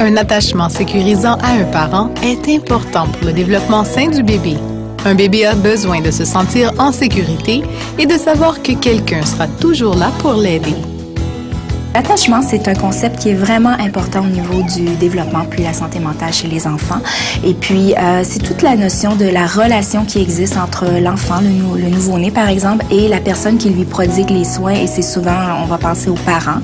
Un attachement sécurisant à un parent est important pour le développement sain du bébé. Un bébé a besoin de se sentir en sécurité et de savoir que quelqu'un sera toujours là pour l'aider. L'attachement, c'est un concept qui est vraiment important au niveau du développement puis la santé mentale chez les enfants. Et puis, c'est toute la notion de la relation qui existe entre l'enfant, le nouveau-né par exemple, et la personne qui lui prodigue les soins. Et c'est souvent, on va penser aux parents.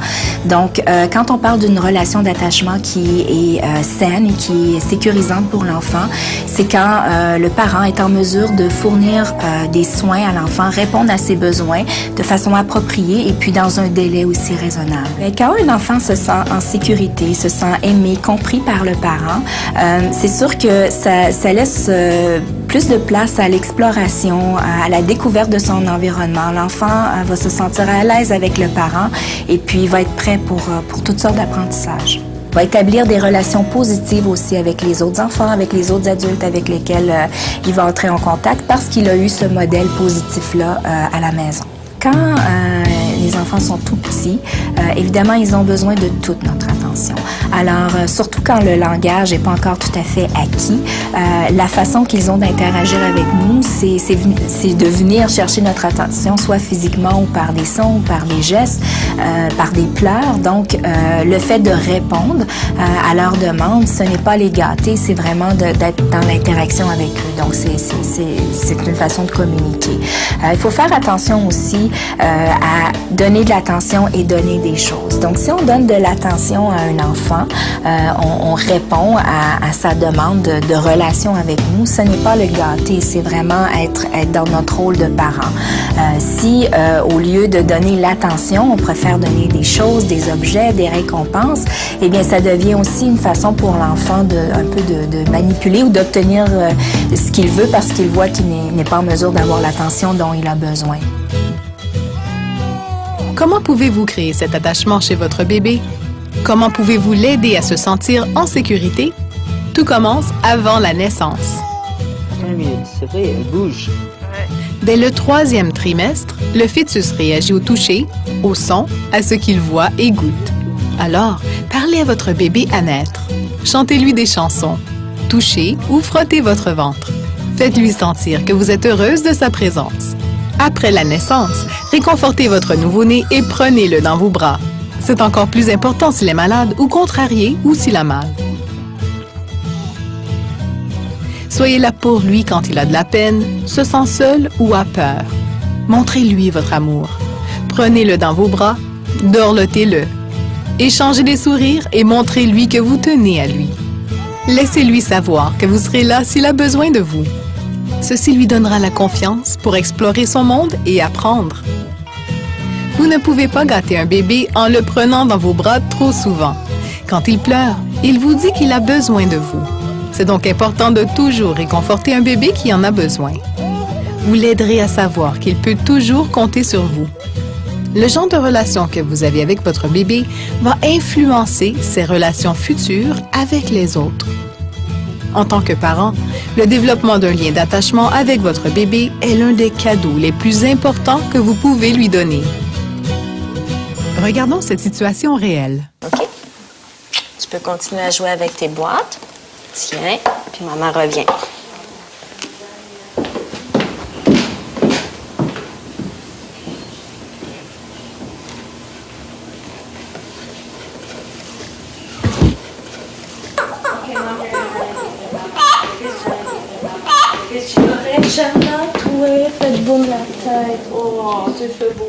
Donc, quand on parle d'une relation d'attachement qui est saine et qui est sécurisante pour l'enfant, c'est quand le parent est en mesure de fournir des soins à l'enfant, répondre à ses besoins de façon appropriée et puis dans un délai aussi raisonnable. Quand un enfant se sent en sécurité, se sent aimé, compris par le parent, c'est sûr que ça laisse plus de place à l'exploration, à la découverte de son environnement. L'enfant va se sentir à l'aise avec le parent et puis va être prêt pour toutes sortes d'apprentissages. Il va établir des relations positives aussi avec les autres enfants, avec les autres adultes avec lesquels il va entrer en contact parce qu'il a eu ce modèle positif-là à la maison. Quand les enfants sont tout petits, évidemment, ils ont besoin de toute notre attention. Alors, surtout quand le langage n'est pas encore tout à fait acquis, la façon qu'ils ont d'interagir avec nous, c'est de venir chercher notre attention, soit physiquement ou par des sons, ou par des gestes, par des pleurs. Donc, le fait de répondre à leurs demandes, ce n'est pas les gâter, c'est vraiment d'être dans l'interaction avec eux. Donc, c'est une façon de communiquer. Il faut faire attention aussi à donner de l'attention et donner des choses. Donc, si on donne de l'attention à un enfant, on répond à sa demande de relation avec nous. Ce n'est pas le gâter, c'est vraiment être dans notre rôle de parent. Si, au lieu de donner l'attention, on préfère donner des choses, des objets, des récompenses, eh bien, ça devient aussi une façon pour l'enfant un peu de manipuler ou d'obtenir ce qu'il veut parce qu'il voit qu'il n'est pas en mesure d'avoir l'attention dont il a besoin. Comment pouvez-vous créer cet attachement chez votre bébé? Comment pouvez-vous l'aider à se sentir en sécurité? Tout commence avant la naissance. C'est vrai, elle bouge. Dès le 3e trimestre, le fœtus réagit au toucher, au son, à ce qu'il voit et goûte. Alors, parlez à votre bébé à naître. Chantez-lui des chansons. Touchez ou frottez votre ventre. Faites-lui sentir que vous êtes heureuse de sa présence. Après la naissance, réconfortez votre nouveau-né et prenez-le dans vos bras. C'est encore plus important s'il est malade ou contrarié ou s'il a mal. Soyez là pour lui quand il a de la peine, se sent seul ou a peur. Montrez-lui votre amour. Prenez-le dans vos bras, dorlotez-le. Échangez des sourires et montrez-lui que vous tenez à lui. Laissez-lui savoir que vous serez là s'il a besoin de vous. Ceci lui donnera la confiance pour explorer son monde et apprendre. Vous ne pouvez pas gâter un bébé en le prenant dans vos bras trop souvent. Quand il pleure, il vous dit qu'il a besoin de vous. C'est donc important de toujours réconforter un bébé qui en a besoin. Vous l'aiderez à savoir qu'il peut toujours compter sur vous. Le genre de relation que vous avez avec votre bébé va influencer ses relations futures avec les autres. En tant que parent, le développement d'un lien d'attachement avec votre bébé est l'un des cadeaux les plus importants que vous pouvez lui donner. Regardons cette situation réelle. OK. Tu peux continuer à jouer avec tes boîtes. Tiens, puis maman revient. Charlotte, oui, faites boum la tête. Oh, tu fais boum.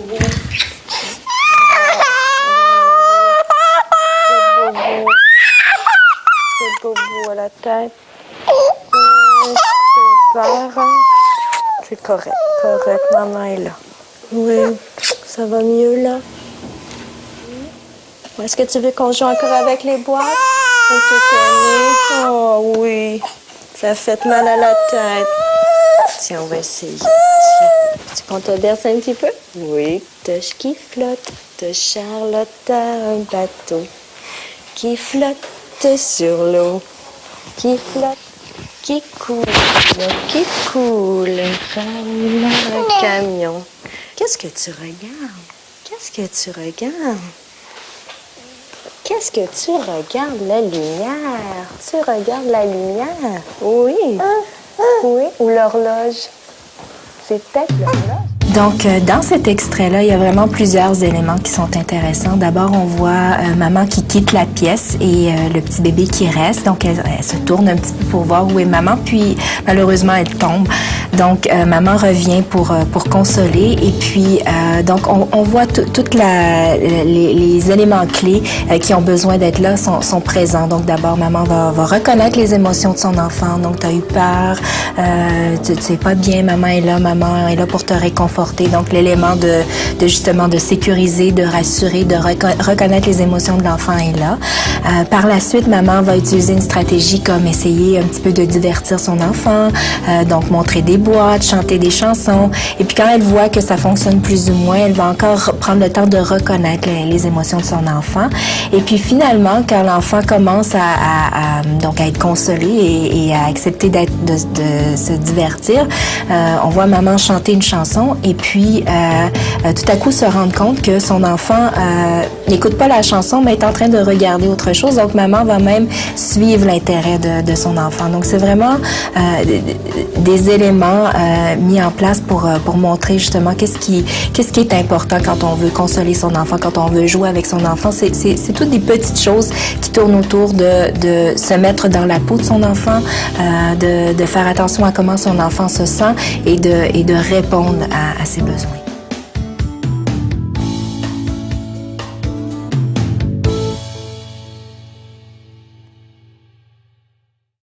Faites boum à la tête. C'est correct, maman est là. Oui, ça va mieux là. Est-ce que tu veux qu'on joue encore avec les boîtes? Ou t'es tannée? Oh oui, ça fait mal à la tête. Tiens, on va essayer. Tu qu'on te berce un petit peu? Oui. Touche qui flotte, de Charlotte a un bateau qui flotte sur l'eau, qui flotte, qui coule, ramène un camion. Qu'est-ce que tu regardes? Qu'est-ce que tu regardes? qu'est-ce que tu regardes? La lumière. Tu regardes la lumière? Oui. Oui, ou l'horloge. C'est peut-être l'horloge. Donc, dans cet extrait-là, il y a vraiment plusieurs éléments qui sont intéressants. D'abord, on voit maman qui quitte la pièce et le petit bébé qui reste. Donc, elle se tourne un petit peu pour voir où est maman, puis malheureusement, elle tombe. Donc, maman revient pour consoler. Et puis, donc, on voit toutes les éléments clés qui ont besoin d'être là sont présents. Donc, d'abord, maman va reconnaître les émotions de son enfant. Donc, tu as eu peur, tu sais pas bien, maman est là pour te réconforter. Donc, l'élément de justement de sécuriser, de rassurer, de reconnaître les émotions de l'enfant est là. Par la suite, maman va utiliser une stratégie comme essayer un petit peu de divertir son enfant, donc montrer des boîtes, chanter des chansons. Et puis, quand elle voit que ça fonctionne plus ou moins, elle va encore prendre le temps de reconnaître les émotions de son enfant. Et puis, finalement, quand l'enfant commence à être consolé et à accepter de se divertir, on voit maman chanter une chanson et puis tout à coup se rendre compte que son enfant n'écoute pas la chanson mais est en train de regarder autre chose. Donc maman va même suivre l'intérêt de son enfant. Donc c'est vraiment des éléments mis en place pour montrer justement qu'est-ce qui est important quand on veut consoler son enfant, quand on veut jouer avec son enfant. C'est toutes des petites choses qui tournent autour de se mettre dans la peau de son enfant, de faire attention à comment son enfant se sent et de répondre à ses besoins.